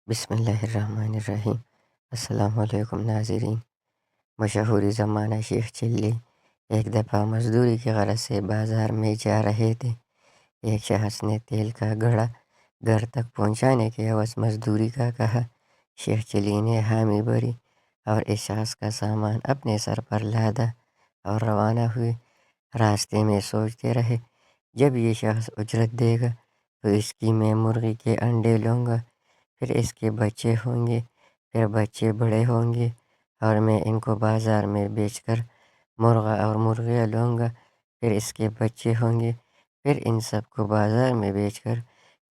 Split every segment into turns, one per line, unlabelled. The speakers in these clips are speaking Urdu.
بسم اللہ الرحمن الرحیم۔ السلام علیکم ناظرین۔ مشہور زمانہ شیخ چلی ایک دفعہ مزدوری کی غرض سے بازار میں جا رہے تھے۔ ایک شخص نے تیل کا گھڑا گھر تک پہنچانے کے عوض مزدوری کا کہا۔ شیخ چلی نے حامی بھری اور اس شخص کا سامان اپنے سر پر لادا اور روانہ ہوئے۔ راستے میں سوچتے رہے، جب یہ شخص اجرت دے گا تو اس کی میں مرغی کے انڈے لوں گا، پھر اس کے بچے ہوں گے، پھر بچے بڑے ہوں گے اور میں ان کو بازار میں بیچ کر مرغا اور مرغیاں لوں گا، پھر اس کے بچے ہوں گے، پھر ان سب کو بازار میں بیچ کر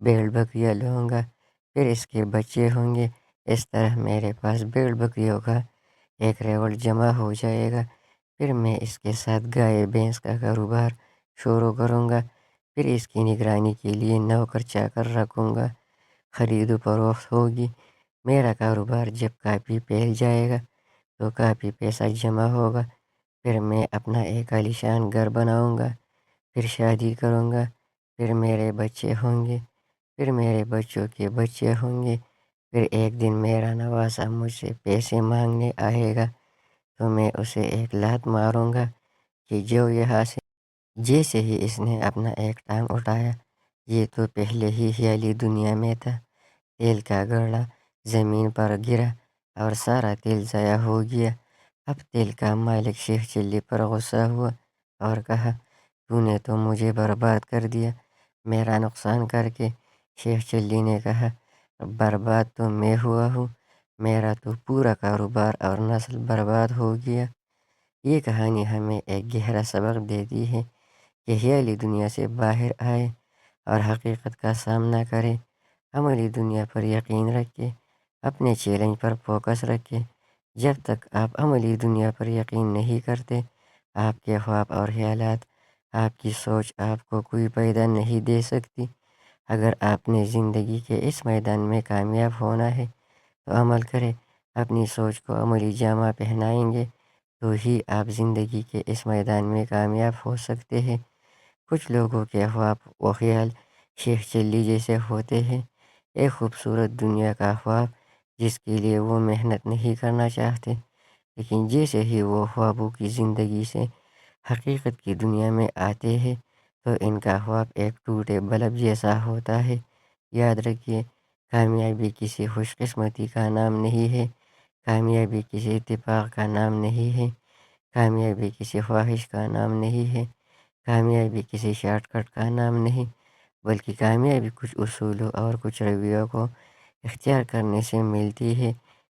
بھیڑ بکریاں لوں گا، پھر اس کے بچے ہوں گے۔ اس طرح میرے پاس بھیڑ بکریوں کا ایک ریوڑ جمع ہو جائے گا۔ پھر میں اس کے ساتھ گائے بھینس کا کاروبار شروع کروں گا، پھر اس کی نگرانی کے لیے نوکر چاکر رکھوں گا، خرید و فروخت ہوگی۔ میرا کاروبار جب کافی پھیل جائے گا تو کافی پیسہ جمع ہوگا، پھر میں اپنا ایک عالیشان گھر بناؤں گا، پھر شادی کروں گا، پھر میرے بچے ہوں گے، پھر میرے بچوں کے بچے ہوں گے، پھر ایک دن میرا نواسا مجھ سے پیسے مانگنے آئے گا تو میں اسے ایک لات ماروں گا کہ جو یہاں سے۔ جیسے ہی اس نے اپنا ایک ٹانگ اٹھایا، یہ تو پہلے ہی خیالی دنیا میں تھا۔ تیل کا گھڑا زمین پر گرا اور سارا تیل ضائع ہو گیا۔ اب تیل کا مالک شیخ چلی پر غصہ ہوا اور کہا، تو نے تو مجھے برباد کر دیا، میرا نقصان کر کے۔ شیخ چلی نے کہا، برباد تو میں ہوا ہوں، میرا تو پورا کاروبار اور نسل برباد ہو گیا۔ یہ کہانی ہمیں ایک گہرا سبق دیتی ہے کہ خیالی دنیا سے باہر آئے اور حقیقت کا سامنا کرے۔ عملی دنیا پر یقین رکھے، اپنے چیلنج پر فوکس رکھے۔ جب تک آپ عملی دنیا پر یقین نہیں کرتے، آپ کے خواب اور خیالات، آپ کی سوچ آپ کو کوئی فائدہ نہیں دے سکتی۔ اگر آپ نے زندگی کے اس میدان میں کامیاب ہونا ہے تو عمل کریں۔ اپنی سوچ کو عملی جامہ پہنائیں گے تو ہی آپ زندگی کے اس میدان میں کامیاب ہو سکتے ہیں۔ کچھ لوگوں کے خواب و خیال شیخ چلی جیسے ہوتے ہیں، ایک خوبصورت دنیا کا خواب جس کے لیے وہ محنت نہیں کرنا چاہتے، لیکن جیسے ہی وہ خوابوں کی زندگی سے حقیقت کی دنیا میں آتے ہیں تو ان کا خواب ایک ٹوٹے بلب جیسا ہوتا ہے۔ یاد رکھیے، کامیابی کسی خوش قسمتی کا نام نہیں ہے، کامیابی کسی اتفاق کا نام نہیں ہے، کامیابی کسی خواہش کا نام نہیں ہے، کامیابی کسی شارٹ کٹ کا نام نہیں، بلکہ کامیابی کچھ اصولوں اور کچھ رویوں کو اختیار کرنے سے ملتی ہے۔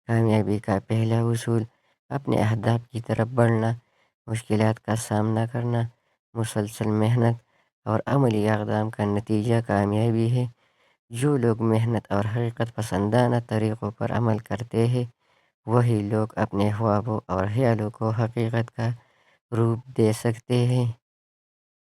کامیابی کا پہلا اصول اپنے اہداف کی طرف بڑھنا، مشکلات کا سامنا کرنا، مسلسل محنت اور عملی اقدام کا نتیجہ کامیابی ہے۔ جو لوگ محنت اور حقیقت پسندانہ طریقوں پر عمل کرتے ہیں، وہی لوگ اپنے خوابوں اور خیالوں کو حقیقت کا روپ دے سکتے ہیں۔